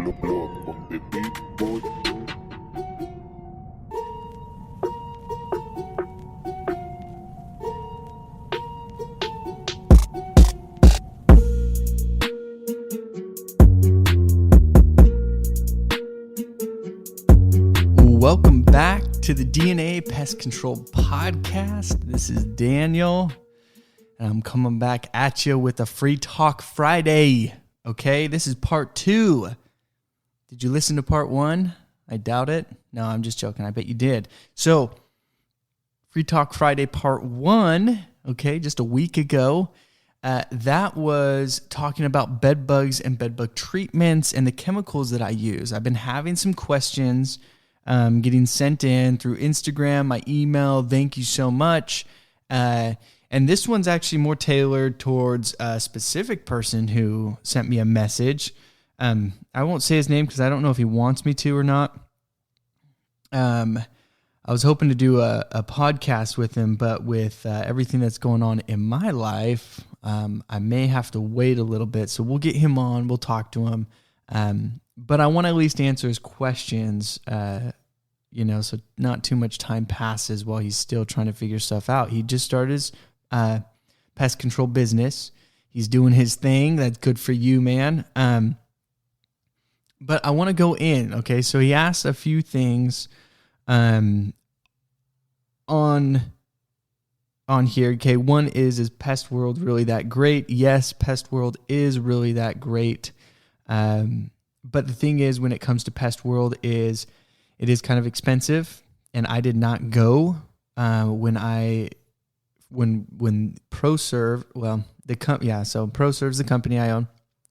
on the beat, boy. Welcome back to the DNA Pest Control Podcast. This is Daniel, and I'm coming back at you with a Free Talk Friday. Okay, this is part 2. Did you listen to part 1? I doubt it. No, I'm just joking. I bet you did. So, Free Talk Friday part 1, okay, just a week ago, that was talking about bed bugs and bed bug treatments and the chemicals that I use. I've been having some questions getting sent in through Instagram, my email. Thank you so much. And this one's actually more tailored towards a specific person who sent me a message. I won't say his name because I don't know if he wants me to or not. I was hoping to do a podcast with him, but with everything that's going on in my life, I may have to wait a little bit. So we'll get him on. We'll talk to him. But I want to at least answer his questions, so not too much time passes while he's still trying to figure stuff out. He just started his pest control business. He's doing his thing. That's good for you, man. But I want to go in, okay? So he asked a few things on here. Okay, one is Pest World really that great? Yes, Pest World is really that great. But the thing is, when it comes to Pest World, it is kind of expensive, and I did not go when ProServe, so ProServe's the company I own.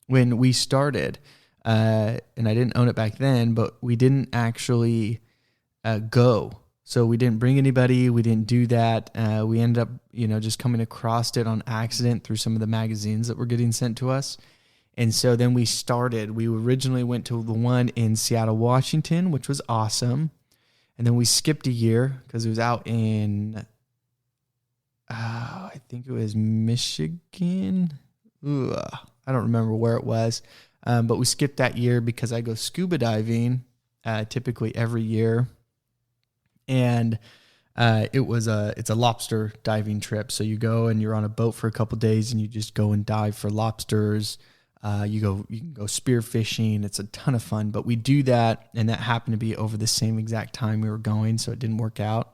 When we started, and I didn't own it back then, but we didn't actually go. So we didn't bring anybody. We didn't do that. We ended up, just coming across it on accident through some of the magazines that were getting sent to us. And so then we started. We originally went to the one in Seattle, Washington, which was awesome. And then we skipped a year because it was out in, I think it was Michigan. I don't remember where it was. But we skipped that year because I go scuba diving typically every year. And it's a lobster diving trip. So you go and you're on a boat for a couple of days and you just go and dive for lobsters. You can go spear fishing. It's a ton of fun, but we do that. And that happened to be over the same exact time we were going. So it didn't work out.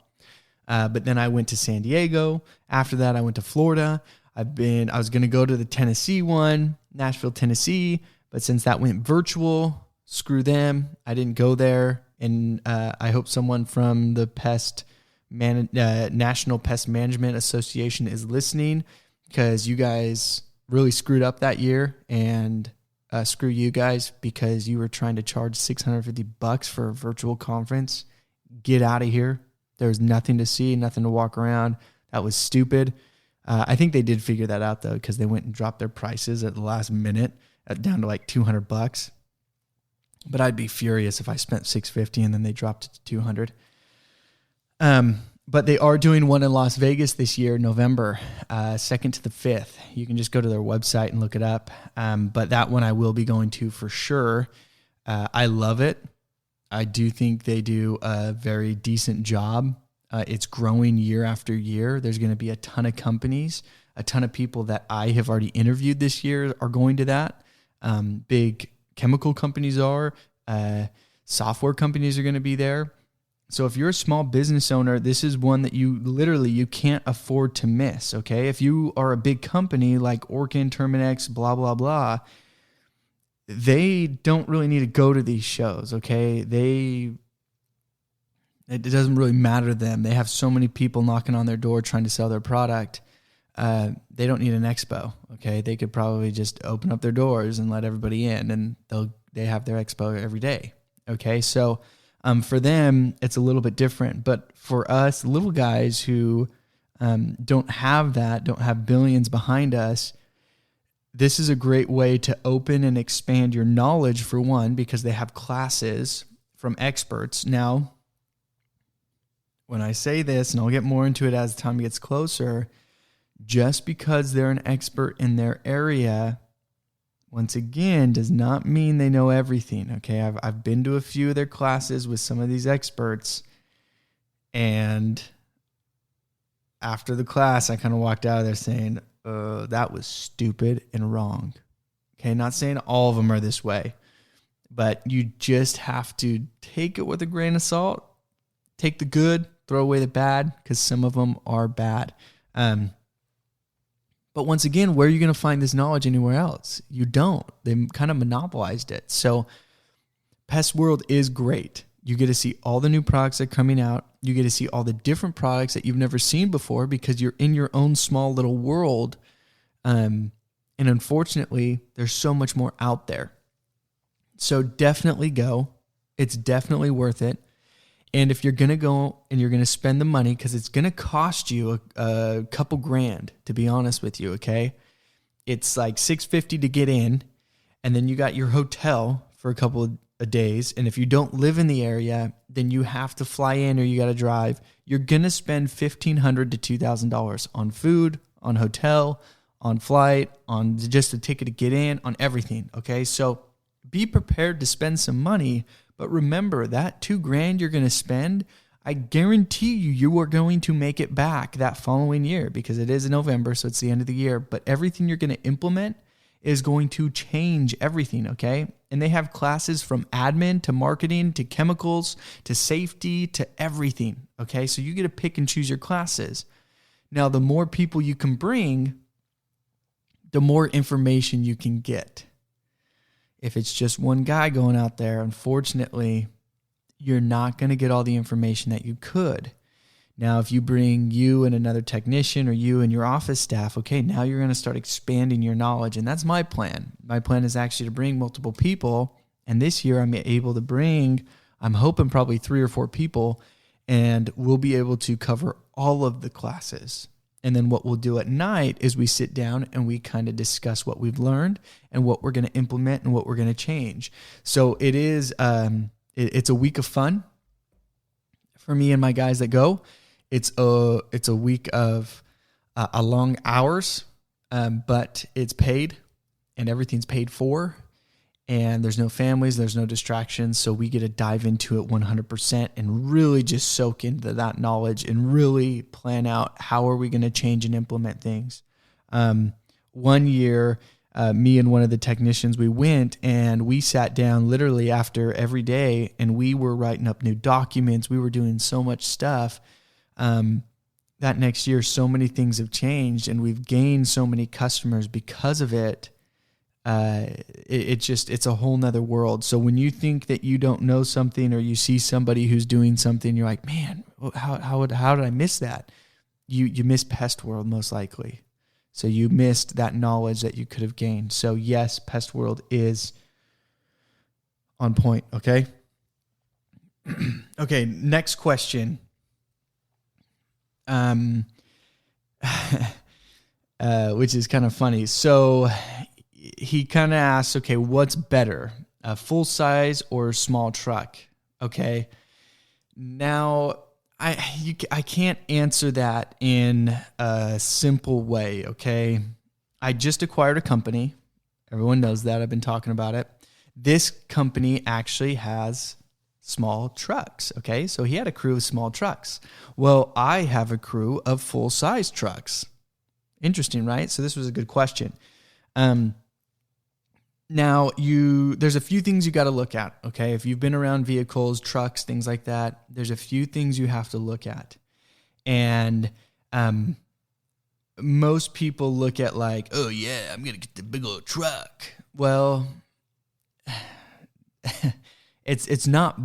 But then I went to San Diego. After that, I went to Florida. I was going to go to the Tennessee one, Nashville, Tennessee. But since that went virtual, screw them. I didn't go there. And I hope someone from the National Pest Management Association is listening, because you guys really screwed up that year, and screw you guys because you were trying to charge $650 for a virtual conference. Get out of here. There's nothing to see, nothing to walk around. That was stupid. I think they did figure that out though, because they went and dropped their prices at the last minute down to like $200. But I'd be furious if I spent $650 and then they dropped it to $200. But they are doing one in Las Vegas this year, November 2nd to the 5th. You can just go to their website and look it up. But that one I will be going to for sure. I love it. I do think they do a very decent job. It's growing year after year. There's going to be a ton of companies, a ton of people that I have already interviewed this year are going to that. Big chemical companies are. Software companies are going to be there. So if you're a small business owner, this is one that you can't afford to miss, okay? If you are a big company like Orkin, Terminex, blah, blah, blah, they don't really need to go to these shows, okay? It doesn't really matter to them. They have so many people knocking on their door trying to sell their product. They don't need an expo, okay? They could probably just open up their doors and let everybody in, and they have their expo every day, okay? So for them, it's a little bit different. But for us little guys who don't have that, don't have billions behind us, this is a great way to open and expand your knowledge, for one, because they have classes from experts. Now, when I say this, and I'll get more into it as time gets closer, just because they're an expert in their area once again, does not mean they know everything. Okay. I've been to a few of their classes with some of these experts, and after the class, I kind of walked out of there saying, that was stupid and wrong. Okay. Not saying all of them are this way, but you just have to take it with a grain of salt. Take the good, throw away the bad, because some of them are bad. But once again, where are you going to find this knowledge anywhere else? You don't. They kind of monopolized it. So Pest World is great. You get to see all the new products that are coming out. You get to see all the different products that you've never seen before because you're in your own small little world. And unfortunately, there's so much more out there. So definitely go. It's definitely worth it. And if you're going to go and you're going to spend the money, because it's going to cost you a couple grand, to be honest with you, okay? It's like $650 to get in, and then you got your hotel for a couple of days. And if you don't live in the area, then you have to fly in or you got to drive. You're going to spend $1,500 to $2,000 on food, on hotel, on flight, on just a ticket to get in, on everything, okay? So be prepared to spend some money. But remember, that $2,000 you're going to spend, I guarantee you are going to make it back that following year, because it is in November, so it's the end of the year. But everything you're going to implement is going to change everything, okay? And they have classes from admin to marketing to chemicals to safety to everything, okay? So you get to pick and choose your classes. Now, the more people you can bring, the more information you can get. If it's just one guy going out there, unfortunately, you're not going to get all the information that you could. Now, if you bring you and another technician or you and your office staff, okay, now you're going to start expanding your knowledge. And that's my plan. My plan is actually to bring multiple people. And this year I'm able to bring, I'm hoping probably 3 or 4 people, and we'll be able to cover all of the classes. And then what we'll do at night is we sit down and we kind of discuss what we've learned and what we're going to implement and what we're going to change. So it is, it's a week of fun for me and my guys that go. It's a week of a long hours, but it's paid and everything's paid for. And there's no families, there's no distractions. So we get to dive into it 100% and really just soak into that knowledge and really plan out how are we going to change and implement things. One year, me and one of the technicians, we went and we sat down literally after every day and we were writing up new documents. We were doing so much stuff. That next year, so many things have changed and we've gained so many customers because of it. It's a whole nother world. So when you think that you don't know something or you see somebody who's doing something, you're like, man, how did I miss that? You missed Pest World most likely. So you missed that knowledge that you could have gained. So yes, Pest World is on point. Okay. Okay. Next question. Which is kind of funny. So he kind of asks, okay, what's better, a full size or small truck? Okay. Now I can't answer that in a simple way. Okay. I just acquired a company. Everyone knows that. I've been talking about it. This company actually has small trucks. Okay. So he had a crew of small trucks. Well, I have a crew of full size trucks. Interesting, right? So this was a good question. Now, there's a few things you got to look at, okay? If you've been around vehicles, trucks, things like that, there's a few things you have to look at. And most people look at like, oh, yeah, I'm going to get the big old truck. Well, it's not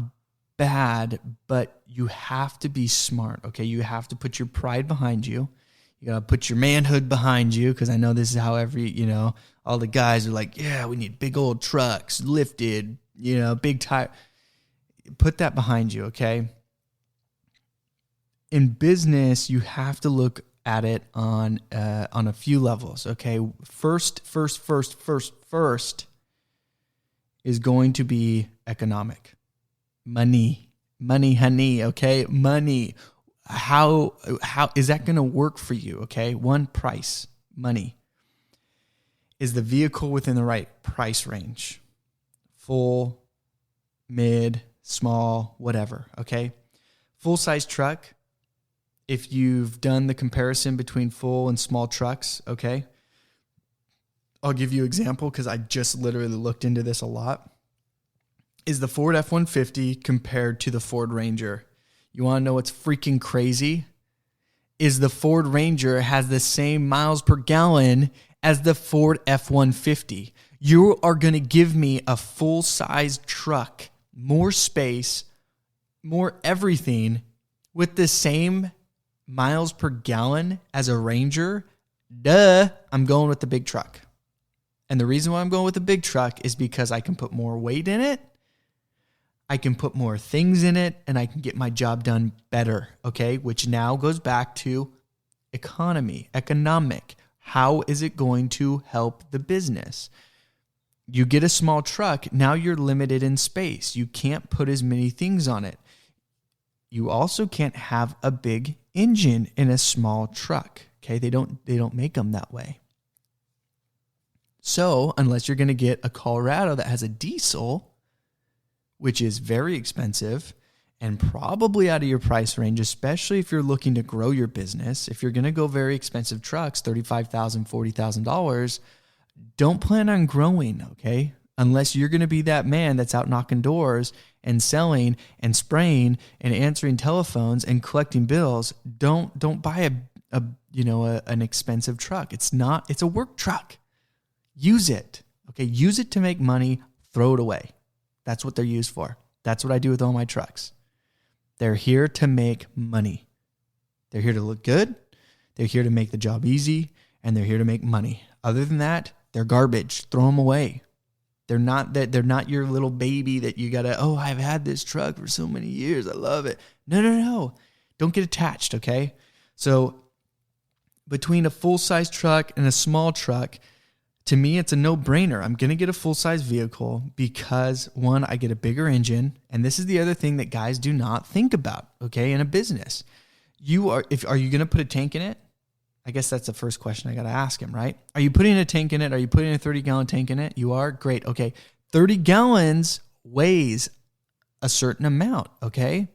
bad, but you have to be smart, okay? You have to put your pride behind you. You got to put your manhood behind you, because I know this is how all the guys are like, yeah, we need big old trucks, lifted, big tire. Put that behind you, okay? In business, you have to look at it on a few levels, okay? First is going to be economic. Money, honey, okay? Money. How is that going to work for you? Okay. One, price, money. is the vehicle within the right price range? Full, mid, small, whatever, okay? Full-size truck, if you've done the comparison between full and small trucks, okay? I'll give you an example because I just literally looked into this a lot. Is the Ford F-150 compared to the Ford Ranger? You want to know what's freaking crazy? Is the Ford Ranger has the same miles per gallon as the Ford F-150. You are going to give me a full-size truck, more space, more everything, with the same miles per gallon as a Ranger? Duh, I'm going with the big truck. And the reason why I'm going with the big truck is because I can put more weight in it, I can put more things in it, and I can get my job done better, okay? Which now goes back to economic. How is it going to help the business? You get a small truck, now you're limited in space. You can't put as many things on it. You also can't have a big engine in a small truck, okay? They don't make them that way. So, unless you're going to get a Colorado that has a diesel, which is very expensive and probably out of your price range, especially if you're looking to grow your business. If you're going to go very expensive trucks, $35,000, $40,000, don't plan on growing, okay? Unless you're going to be that man that's out knocking doors and selling and spraying and answering telephones and collecting bills. Don't buy an expensive truck. It's a work truck. Use it, okay? Use it to make money, throw it away. That's what they're used for. That's what I do with all my trucks. They're here to make money. They're here to look good. They're here to make the job easy, and they're here to make money. Other than that, they're garbage. Throw them away. They're not your little baby that you gotta, I've had this truck for so many years. I love it. No. Don't get attached, okay? So between a full-size truck and a small truck, to me, it's a no-brainer. I'm going to get a full-size vehicle because, one, I get a bigger engine. And this is the other thing that guys do not think about, okay, in a business. Are you going to put a tank in it? I guess that's the first question I got to ask him, right? Are you putting a tank in it? Are you putting a 30-gallon tank in it? You are? Great. Okay. 30 gallons weighs a certain amount, okay?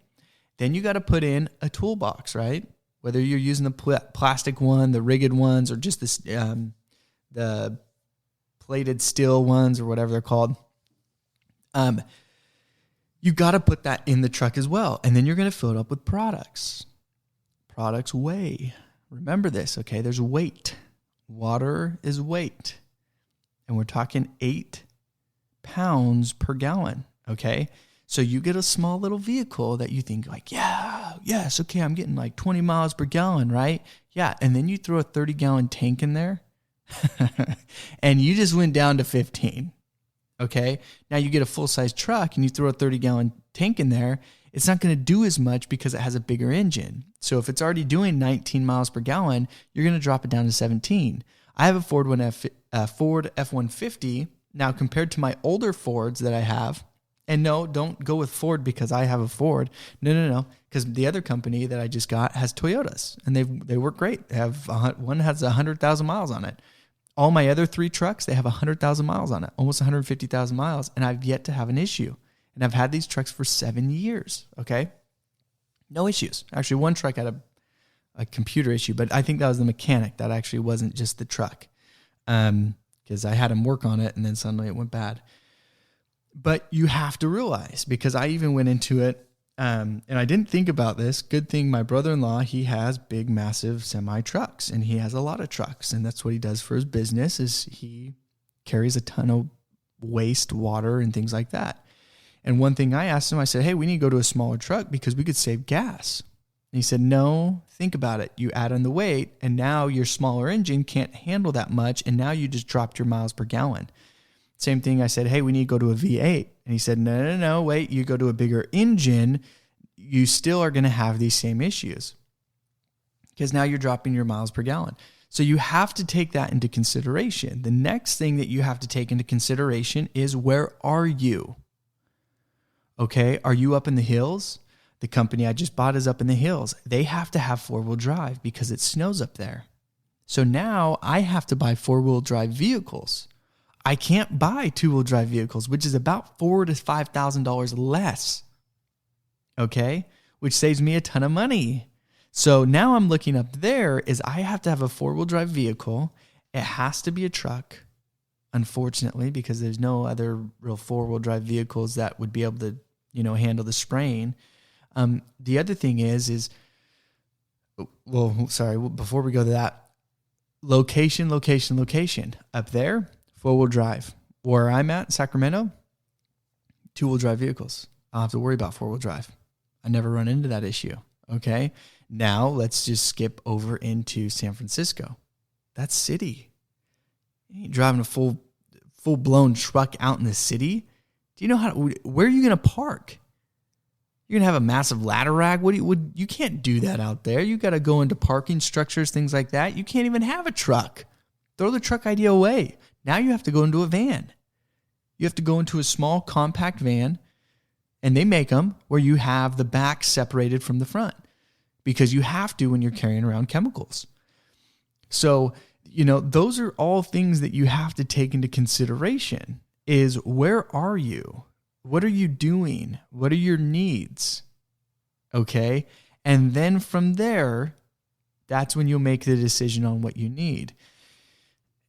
Then you got to put in a toolbox, right? Whether you're using the plastic one, the rigged ones, or just the plated steel ones or whatever they're called. You got to put that in the truck as well. And then you're going to fill it up with products. Products weigh. Remember this, okay? There's weight. Water is weight. And we're talking 8 pounds per gallon, okay? So you get a small little vehicle that you think like, yes, okay, I'm getting like 20 miles per gallon, right? Yeah, and then you throw a 30-gallon tank in there, and you just went down to 15, okay? Now you get a full-size truck and you throw a 30-gallon tank in there, it's not going to do as much because it has a bigger engine. So if it's already doing 19 miles per gallon, you're going to drop it down to 17. I have a Ford F-150. Now compared to my older Fords that I have, and no, don't go with Ford because I have a Ford. No. Because the other company that I just got has Toyotas, and they work great. They have one has 100,000 miles on it. All my other 3 trucks, they have 100,000 miles on it, almost 150,000 miles, and I've yet to have an issue. And I've had these trucks for 7 years, okay? No issues. Actually, one truck had a computer issue, but I think that was the mechanic. That actually wasn't just the truck, because I had him work on it, and then suddenly it went bad. But you have to realize, because I even went into it, and I didn't think about this. Good thing my brother-in-law, he has big, massive semi-trucks, and he has a lot of trucks, and that's what he does for his business is he carries a ton of waste, water, and things like that. And one thing I asked him, I said, hey, we need to go to a smaller truck because we could save gas. And he said, no, think about it. You add in the weight, and now your smaller engine can't handle that much, and now you just dropped your miles per gallon. Same thing, I said, hey, we need to go to a V8. And he said, no, wait, you go to a bigger engine, you still are going to have these same issues because now you're dropping your miles per gallon. So you have to take that into consideration. The next thing that you have to take into consideration is, where are you? Okay, are you up in the hills? The company I just bought is up in the hills. They have to have 4-wheel drive because it snows up there. So now I have to buy 4-wheel drive vehicles. I can't buy 2-wheel drive vehicles, which is about $4,000 to $5,000 less. Okay, which saves me a ton of money. So now I'm looking up there is I have to have a 4-wheel drive vehicle. It has to be a truck, unfortunately, because there's no other real 4-wheel drive vehicles that would be able to, handle the spraying. The other thing is, before we go to that, location. Up there, 4-wheel drive. Where I'm at, Sacramento, 2-wheel drive vehicles. I don't have to worry about 4-wheel drive. I never run into that issue. Okay. Now let's just skip over into San Francisco. That's city. You ain't driving a full blown truck out in the city. Do you know where are you going to park? You're going to have a massive ladder rack. You can't do that out there. You got to go into parking structures, things like that. You can't even have a truck. Throw the truck idea away. Now you have to go into a van. You have to go into a small compact van. And they make them where you have the back separated from the front because you have to when you're carrying around chemicals. So, those are all things that you have to take into consideration is where are you? What are you doing? What are your needs? Okay. And then from there, that's when you'll make the decision on what you need.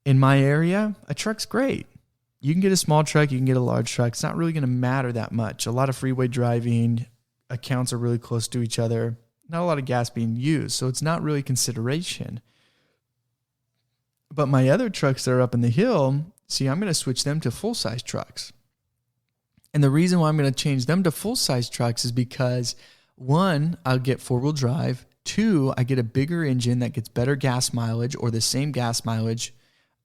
In my area, a truck's great. You can get a small truck, you can get a large truck. It's not really going to matter that much. A lot of freeway driving, accounts are really close to each other. Not a lot of gas being used, so it's not really consideration. But my other trucks that are up in the hill, I'm going to switch them to full-size trucks. And the reason why I'm going to change them to full-size trucks is because, 1, I'll get 4-wheel drive. 2, I get a bigger engine that gets better gas mileage or the same gas mileage.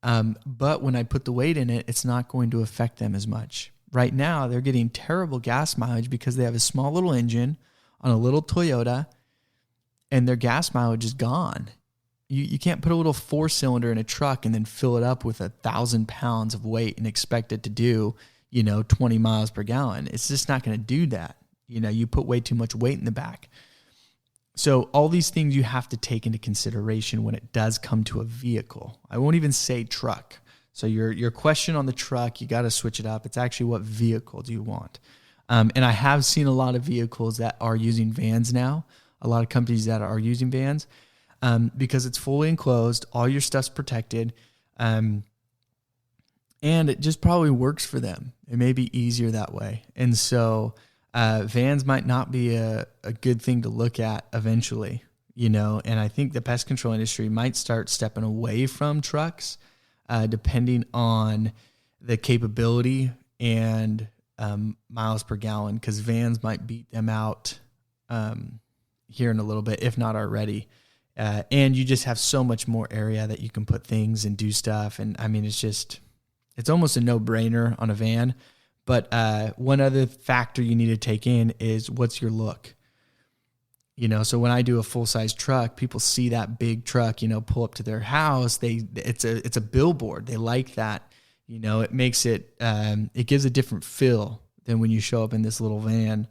But when I put the weight in it, it's not going to affect them as much. Right now, they're getting terrible gas mileage because they have a small little engine on a little Toyota, and their gas mileage is gone. You can't put a little 4-cylinder in a truck and then fill it up with 1,000 pounds of weight and expect it to do, 20 miles per gallon. It's just not going to do that. You put way too much weight in the back. So all these things you have to take into consideration when it does come to a vehicle. I won't even say truck. So your question on the truck, you got to switch it up. It's actually what vehicle do you want? And I have seen a lot of vehicles that are using vans now, a lot of companies that are using vans because it's fully enclosed, all your stuff's protected, and it just probably works for them. It may be easier that way. And so vans might not be a good thing to look at eventually, and I think the pest control industry might start stepping away from trucks depending on the capability and miles per gallon, because vans might beat them out here in a little bit, if not already. And you just have so much more area that you can put things and do stuff. And I mean, it's almost a no-brainer on a van. But one other factor you need to take in is what's your look. So when I do a full-size truck, people see that big truck, pull up to their house. It's a billboard. They like that. It makes it gives a different feel than when you show up in this little van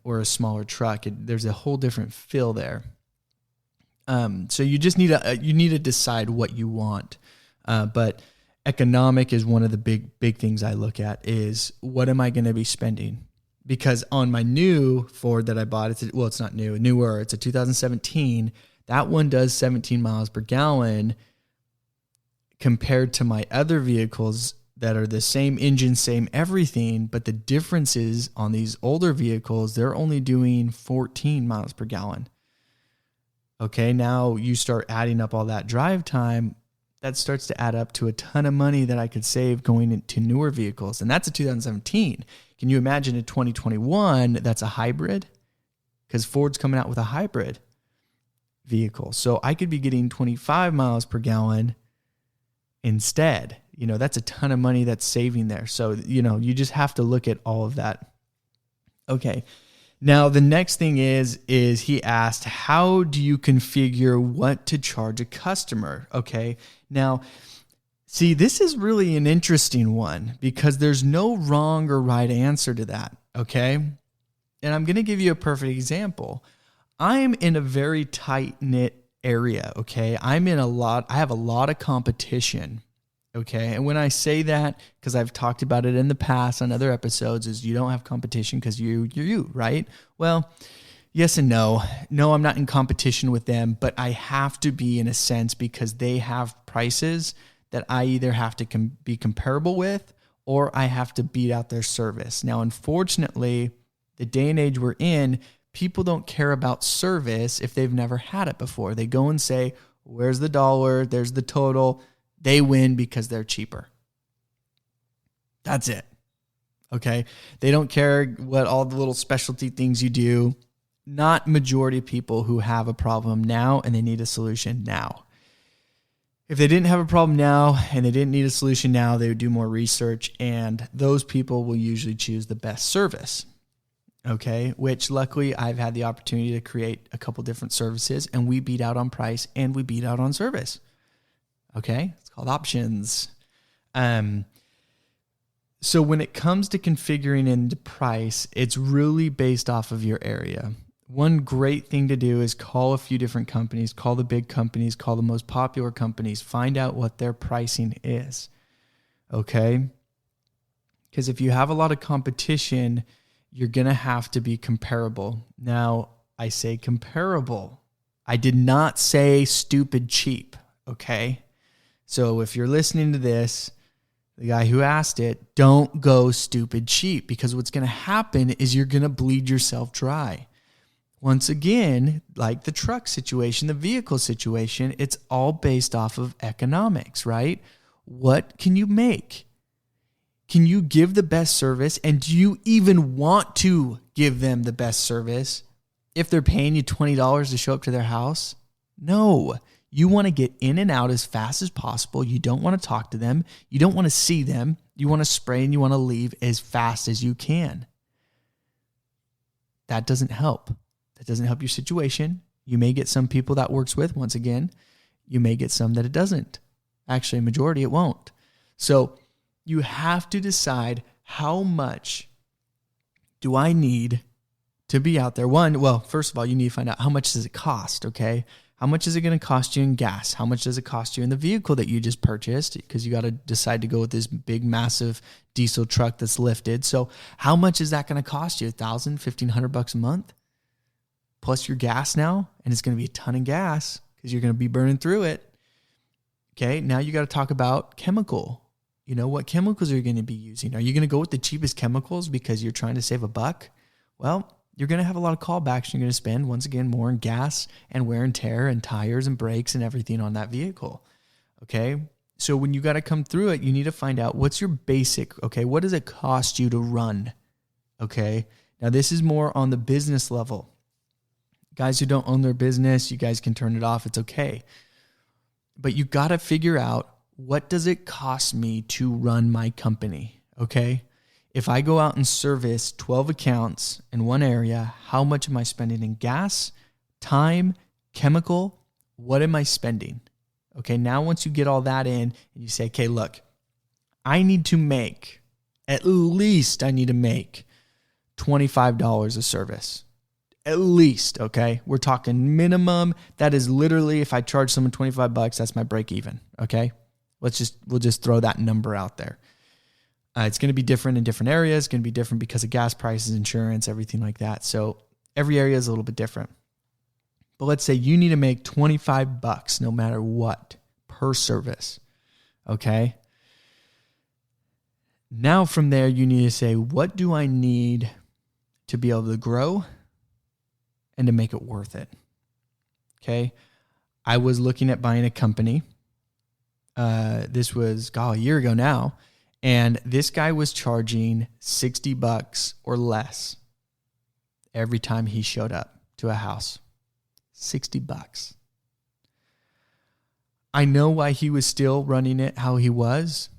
or a smaller truck. There's a whole different feel there. So you just need to decide what you want. But economic is one of the big things I look at is what am I going to be spending? Because on my new Ford that I bought, it's not new, newer. It's a 2017. That one does 17 miles per gallon compared to my other vehicles that are the same engine, same everything. But the difference is on these older vehicles, they're only doing 14 miles per gallon. Okay, now you start adding up all that drive time. That starts to add up to a ton of money that I could save going into newer vehicles. And that's a 2017. Can you imagine a 2021 that's a hybrid? Because Ford's coming out with a hybrid vehicle. So I could be getting 25 miles per gallon instead. That's a ton of money that's saving there. So, you just have to look at all of that. Okay. Now, the next thing is he asked, how do you configure what to charge a customer? Okay. Now, see, this is really an interesting one because there's no wrong or right answer to that. Okay. And I'm going to give you a perfect example. I'm in a very tight-knit area, okay? I have a lot of competition, okay? And when I say that, because I've talked about it in the past on other episodes, is you don't have competition because you're you, right? Well, yes and no. No, I'm not in competition with them, but I have to be in a sense because they have prices that I either have to be comparable with or I have to beat out their service. Now, unfortunately, the day and age we're in, people don't care about service if they've never had it before. They go and say, where's the dollar? There's the total. They win because they're cheaper. That's it. Okay. They don't care what all the little specialty things you do. Not majority of people who have a problem now and they need a solution now. If they didn't have a problem now and they didn't need a solution now, they would do more research, and those people will usually choose the best service. Okay, which luckily I've had the opportunity to create a couple different services, and we beat out on price and we beat out on service. Okay, it's called options. So when it comes to configuring into price, it's really based off of your area. One great thing to do is call a few different companies, call the big companies, call the most popular companies, find out what their pricing is. Okay? Because if you have a lot of competition, you're going to have to be comparable. Now, I say comparable. I did not say stupid cheap, okay? So if you're listening to this, the guy who asked it, don't go stupid cheap, because what's going to happen is you're going to bleed yourself dry. Once again, like the truck situation, the vehicle situation, it's all based off of economics, right? What can you make? Can you give the best service? And do you even want to give them the best service if they're paying you $20 to show up to their house? No. You want to get in and out as fast as possible. You don't want to talk to them. You don't want to see them. You want to spray and you want to leave as fast as you can. That doesn't help. That doesn't help your situation. You may get some people that works with, once again. You may get some that it doesn't. Actually, majority it won't. So you have to decide, how much do I need to be out there? First of all, you need to find out how much does it cost, okay? How much is it going to cost you in gas? How much does it cost you in the vehicle that you just purchased? Because you got to decide to go with this big, massive diesel truck that's lifted. So how much is that going to cost you? $1,000, $1,500 a month? Plus your gas now, and it's going to be a ton of gas because you're going to be burning through it. Okay, now you got to talk about chemical. You know, what chemicals are you going to be using? Are you going to go with the cheapest chemicals because you're trying to save a buck? Well, you're going to have a lot of callbacks. You're going to spend, once again, more in gas and wear and tear and tires and brakes and everything on that vehicle. Okay, so when you got to come through it, you need to find out what's your basic, okay, what does it cost you to run? Okay, now this is more on the business level. Guys who don't own their business, you guys can turn it off. It's okay. But you got to figure out, what does it cost me to run my company? Okay. If I go out and service 12 accounts in one area, how much am I spending in gas, time, chemical? What am I spending? Okay. Now, once you get all that in and you say, okay, look, I need to make $25 a service. At least, okay? We're talking minimum. That is literally, if I charge someone $25, that's my break even, okay? We'll just throw that number out there. It's going to be different in different areas. It's going to be different because of gas prices, insurance, everything like that. So every area is a little bit different. But let's say you need to make $25 no matter what per service, okay? Now from there, you need to say, what do I need to be able to grow and to make it worth it? Okay. I was looking at buying a company. This was a year ago now. And this guy was charging $60 or less every time he showed up to a house. $60. I know why he was still running it how he was.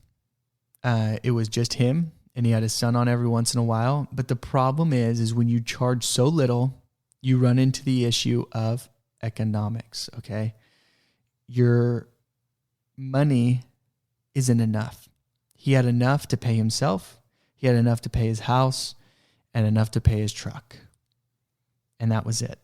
It was just him, and he had his son on every once in a while. But the problem is when you charge so little, you run into the issue of economics, okay? Your money isn't enough. He had enough to pay himself, he had enough to pay his house, and enough to pay his truck. And that was it.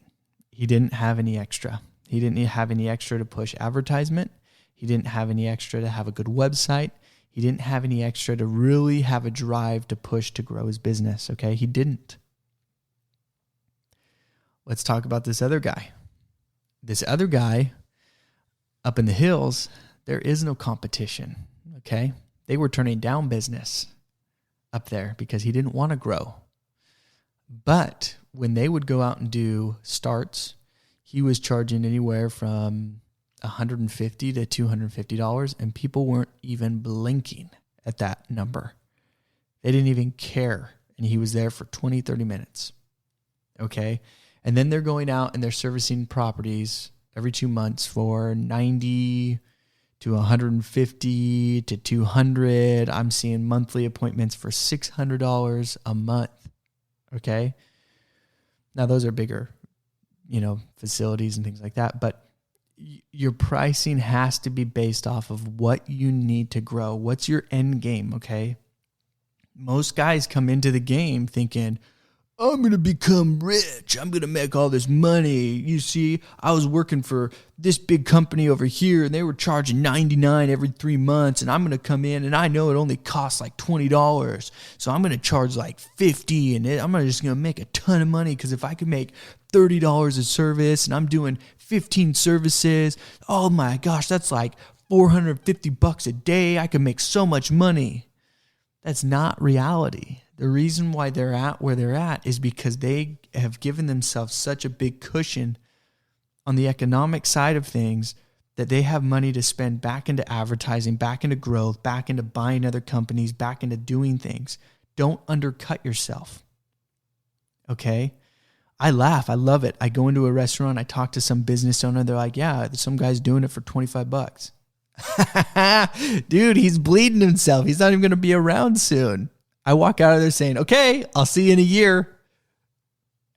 He didn't have any extra. He didn't have any extra to push advertisement. He didn't have any extra to have a good website. He didn't have any extra to really have a drive to push to grow his business, okay? He didn't. Let's talk about this other guy. This other guy up in the hills, there is no competition, okay? They were turning down business up there because he didn't want to grow. But when they would go out and do starts, he was charging anywhere from $150 to $250, and people weren't even blinking at that number. They didn't even care, and he was there for 20, 30 minutes, okay? And then they're going out and they're servicing properties every 2 months for 90 to 150 to 200. I'm seeing monthly appointments for $600 a month, okay? Now, those are bigger, facilities and things like that, but your pricing has to be based off of what you need to grow. What's your end game, okay? Most guys come into the game thinking, I'm going to become rich. I'm going to make all this money. You see, I was working for this big company over here, and they were charging $99 every 3 months, and I'm going to come in, and I know it only costs like $20, so I'm going to charge like $50, and I'm just going to make a ton of money, because if I could make $30 a service, and I'm doing 15 services, oh my gosh, that's like $450 a day. I could make so much money. That's not reality. The reason why they're at where they're at is because they have given themselves such a big cushion on the economic side of things that they have money to spend back into advertising, back into growth, back into buying other companies, back into doing things. Don't undercut yourself. Okay? I laugh. I love it. I go into a restaurant. I talk to some business owner. They're like, yeah, some guy's doing it for $25. Dude, he's bleeding himself. He's not even going to be around soon. I walk out of there saying, okay, I'll see you in a year.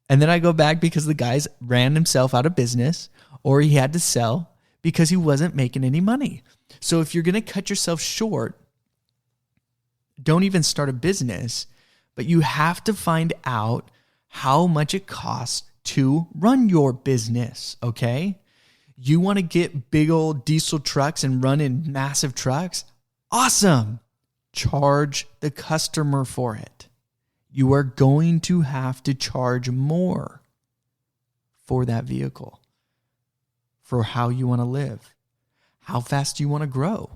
And then I go back because the guy's ran himself out of business, or he had to sell because he wasn't making any money. So if you're going to cut yourself short, don't even start a business, but you have to find out how much it costs to run your business, okay? You want to get big old diesel trucks and run in massive trucks? Awesome. Charge the customer for it. You are going to have to charge more for that vehicle, for how you want to live, how fast you want to grow.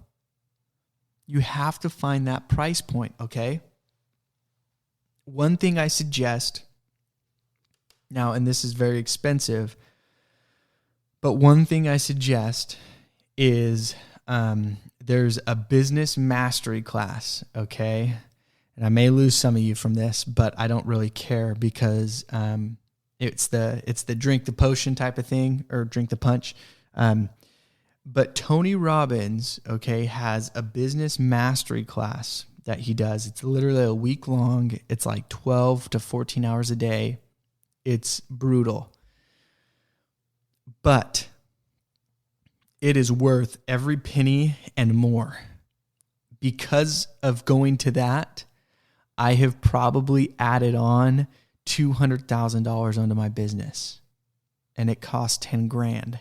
You have to find that price point, okay? One thing I suggest now, and this is very expensive, but one thing I suggest is there's a business mastery class, okay? And I may lose some of you from this, but I don't really care because it's the drink the potion type of thing, or drink the punch. But Tony Robbins, okay, has a business mastery class that he does. It's literally a week long. It's like 12 to 14 hours a day. It's brutal. But it is worth every penny and more. Because of going to that, I have probably added on $200,000 onto my business, and it cost 10 grand.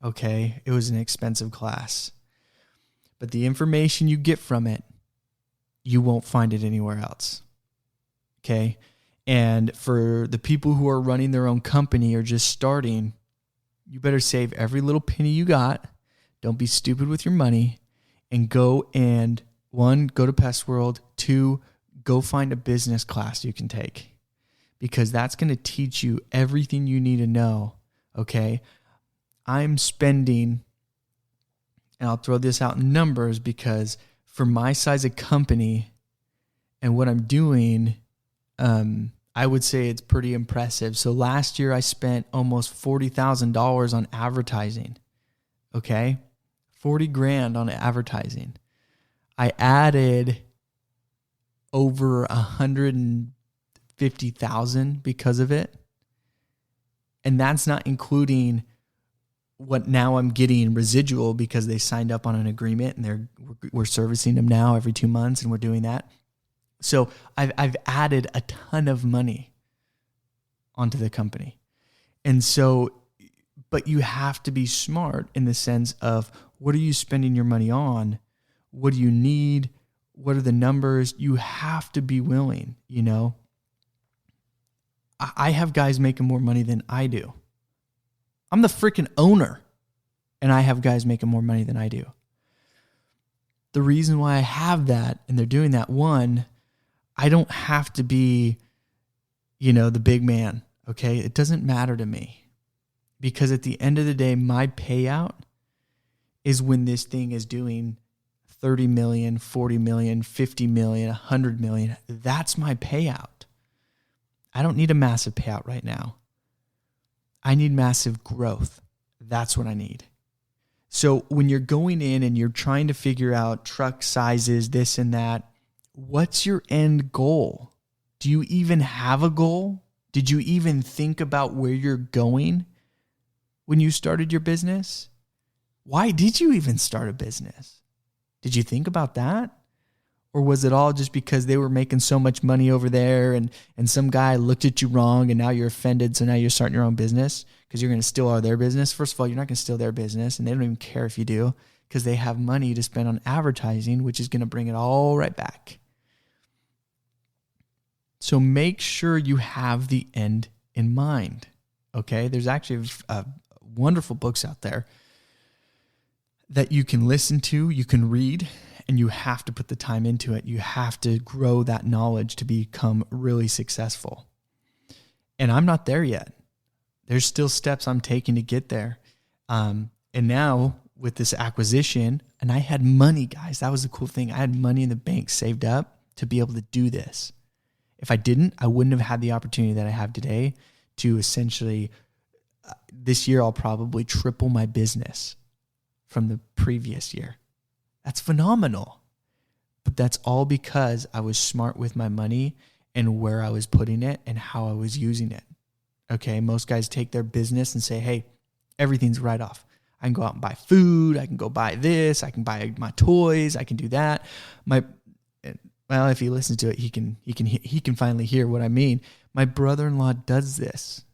Okay, it was an expensive class, but the information you get from it, you won't find it anywhere else. Okay, and for the people who are running their own company or just starting, you better save every little penny you got. Don't be stupid with your money, and go and, one, go to Pest World. Two, go find a business class you can take, because that's going to teach you everything you need to know, okay? I'm spending, and I'll throw this out in numbers because for my size of company and what I'm doing, I would say it's pretty impressive. So last year I spent almost $40,000 on advertising, okay? 40 grand on advertising. I added over 150,000 because of it. And that's not including what now I'm getting residual because they signed up on an agreement and we're servicing them now every 2 months, and we're doing that. So I've added a ton of money onto the company. And so But you have to be smart in the sense of, what are you spending your money on? What do you need? What are the numbers? You have to be willing, I have guys making more money than I do. I'm the freaking owner, and I have guys making more money than I do. The reason why I have that, and they're doing that, one, I don't have to be, the big man, okay? It doesn't matter to me. Because at the end of the day, my payout is when this thing is doing 30 million, 40 million, 50 million, 100 million. That's my payout. I don't need a massive payout right now. I need massive growth. That's what I need. So when you're going in and you're trying to figure out truck sizes, this and that, what's your end goal? Do you even have a goal? Did you even think about where you're going when you started your business? Why did you even start a business? Did you think about that? Or was it all just because they were making so much money over there and some guy looked at you wrong and now you're offended, so now you're starting your own business because you're going to steal all their business? First of all, you're not going to steal their business, and they don't even care if you do, because they have money to spend on advertising, which is going to bring it all right back. So make sure you have the end in mind, okay? There's actually wonderful books out there that you can listen to, you can read, and you have to put the time into it. You have to grow that knowledge to become really successful. And I'm not there yet. There's still steps I'm taking to get there. And now with this acquisition, and I had money, guys. That was the cool thing. I had money in the bank saved up to be able to do this. If I didn't, I wouldn't have had the opportunity that I have today to essentially, this year I'll probably triple my business from the previous year. That's phenomenal. But that's all because I was smart with my money and where I was putting it and how I was using it. Okay, most guys take their business and say, hey, everything's right off. I can go out and buy food. I can go buy this. I can buy my toys. I can do that. Well, if he listens to it, he can finally hear what I mean. My brother-in-law does this.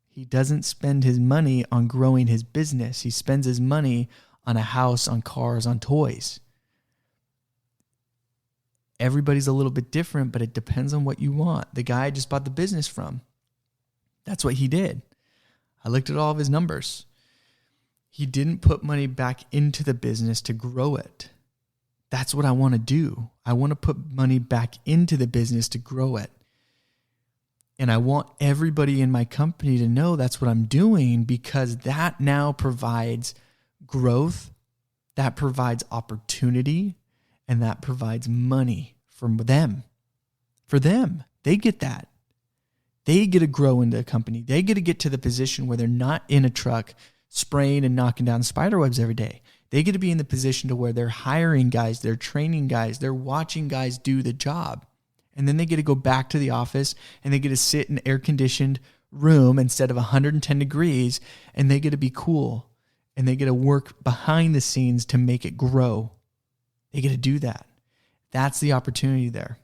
He doesn't spend his money on growing his business. He spends his money on a house, on cars, on toys. Everybody's a little bit different, but it depends on what you want. The guy I just bought the business from, that's what he did. I looked at all of his numbers. He didn't put money back into the business to grow it. That's what I want to do. I want to put money back into the business to grow it. And I want everybody in my company to know that's what I'm doing, because that now provides growth, that provides opportunity, and that provides money for them. For them, they get that. They get to grow into a company. They get to the position where they're not in a truck spraying and knocking down spider webs every day. They get to be in the position to where they're hiring guys, they're training guys, they're watching guys do the job. And then they get to go back to the office and they get to sit in an air-conditioned room instead of 110 degrees, and they get to be cool. And they get to work behind the scenes to make it grow. They get to do that. That's the opportunity there.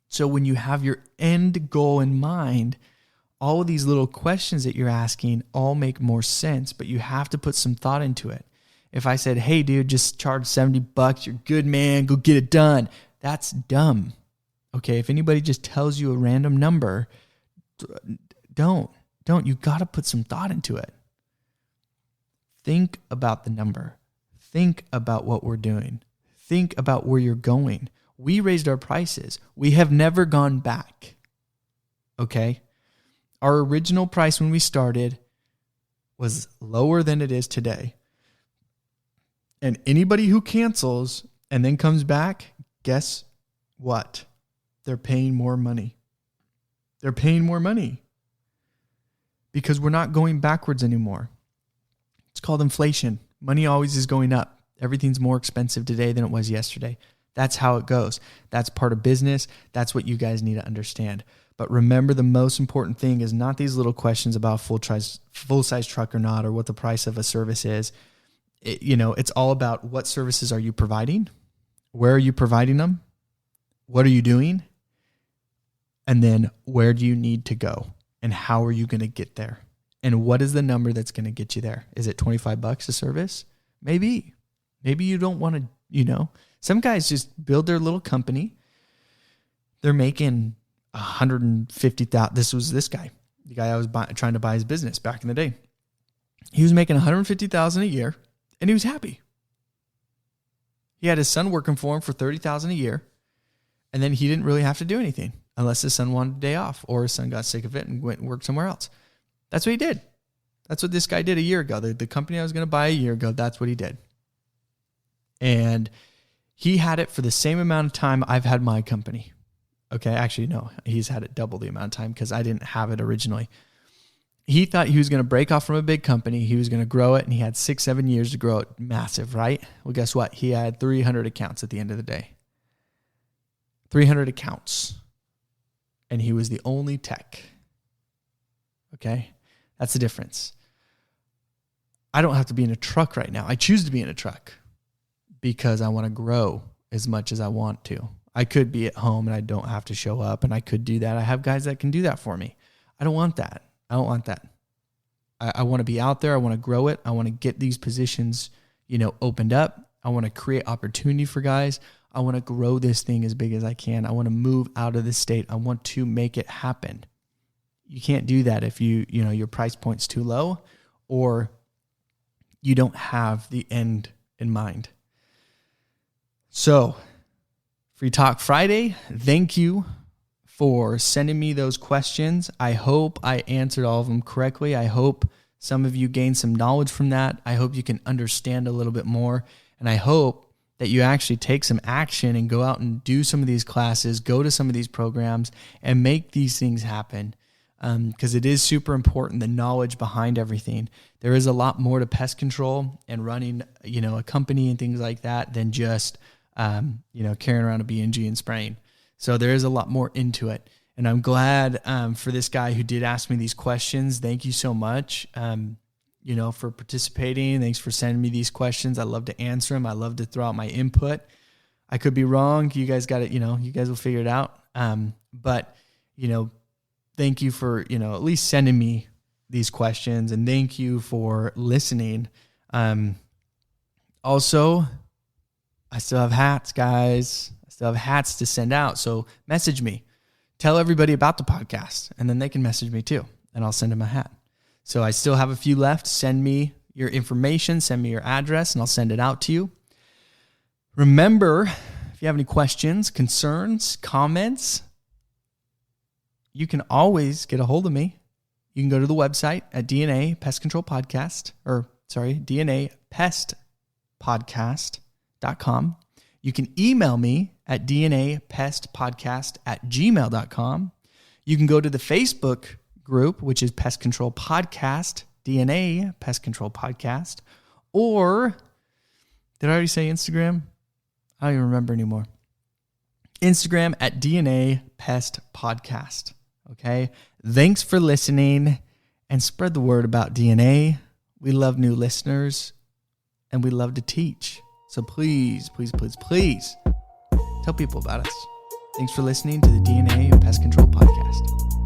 So when you have your end goal in mind, all of these little questions that you're asking all make more sense, but you have to put some thought into it. If I said, hey, dude, just charge $70, you're good, man, go get it done, that's dumb. Okay, if anybody just tells you a random number, don't. You got to put some thought into it. Think about the number. Think about what we're doing. Think about where you're going. We raised our prices. We have never gone back. Okay? Our original price when we started was lower than it is today. And anybody who cancels and then comes back, guess what? They're paying more money. They're paying more money because we're not going backwards anymore. It's called inflation. Money always is going up. Everything's more expensive today than it was yesterday. That's how it goes. That's part of business. That's what you guys need to understand. But remember, the most important thing is not these little questions about full-size truck or not, or what the price of a service is. It's all about what services are you providing? Where are you providing them? What are you doing? And then where do you need to go? And how are you going to get there? And what is the number that's going to get you there? Is it $25 a service? Maybe you don't want to, some guys just build their little company. They're making $150,000. This was this guy, the guy I was trying to buy his business back in the day. He was making $150,000 a year and he was happy. He had his son working for him for $30,000 a year. And then he didn't really have to do anything unless his son wanted a day off or his son got sick of it and went and worked somewhere else. That's what he did. That's what this guy did a year ago. The company I was going to buy a year ago, that's what he did. And he had it for the same amount of time I've had my company. Okay, actually, no, he's had it double the amount of time because I didn't have it originally. He thought he was going to break off from a big company. He was going to grow it, and he had 6-7 years to grow it massive, right? Well, guess what? He had 300 accounts at the end of the day. 300 accounts. And he was the only tech. Okay? That's the difference. I don't have to be in a truck right now. I choose to be in a truck because I want to grow as much as I want to. I could be at home and I don't have to show up, and I could do that. I have guys that can do that for me. I don't want that. I don't want that. I want to be out there. I want to grow it. I want to get these positions, opened up. I want to create opportunity for guys. I want to grow this thing as big as I can. I want to move out of this state. I want to make it happen. You can't do that if your price point's too low or you don't have the end in mind. So, Free Talk Friday, thank you for sending me those questions. I hope I answered all of them correctly. I hope some of you gained some knowledge from that. I hope you can understand a little bit more. And I hope that you actually take some action and go out and do some of these classes, go to some of these programs, and make these things happen. Because it is super important, the knowledge behind everything. There is a lot more to pest control and running, a company and things like that than just, carrying around a B&G and spraying. So there is a lot more into it. And I'm glad for this guy who did ask me these questions. Thank you so much, for participating. Thanks for sending me these questions. I love to answer them. I love to throw out my input. I could be wrong. You guys got it. You guys will figure it out. But thank you for, at least sending me these questions, and thank you for listening. Also, I still have hats, guys. I still have hats to send out. So message me. Tell everybody about the podcast, and then they can message me too, and I'll send them a hat. So I still have a few left. Send me your information. Send me your address, and I'll send it out to you. Remember, if you have any questions, concerns, comments, you can always get a hold of me. You can go to the website at DNA Pest Control Podcast, DNA Pest Podcast.com. You can email me at dnapestpodcast@gmail.com. You can go to the Facebook group, which is Pest Control Podcast, DNA Pest Control Podcast. Or, did I already say Instagram? I don't even remember anymore. Instagram at DNA Pest Podcast. Okay? Thanks for listening, and spread the word about DNA. We love new listeners, and we love to teach. So please, please, please, please tell people about us. Thanks for listening to the DNA Pest Control Podcast.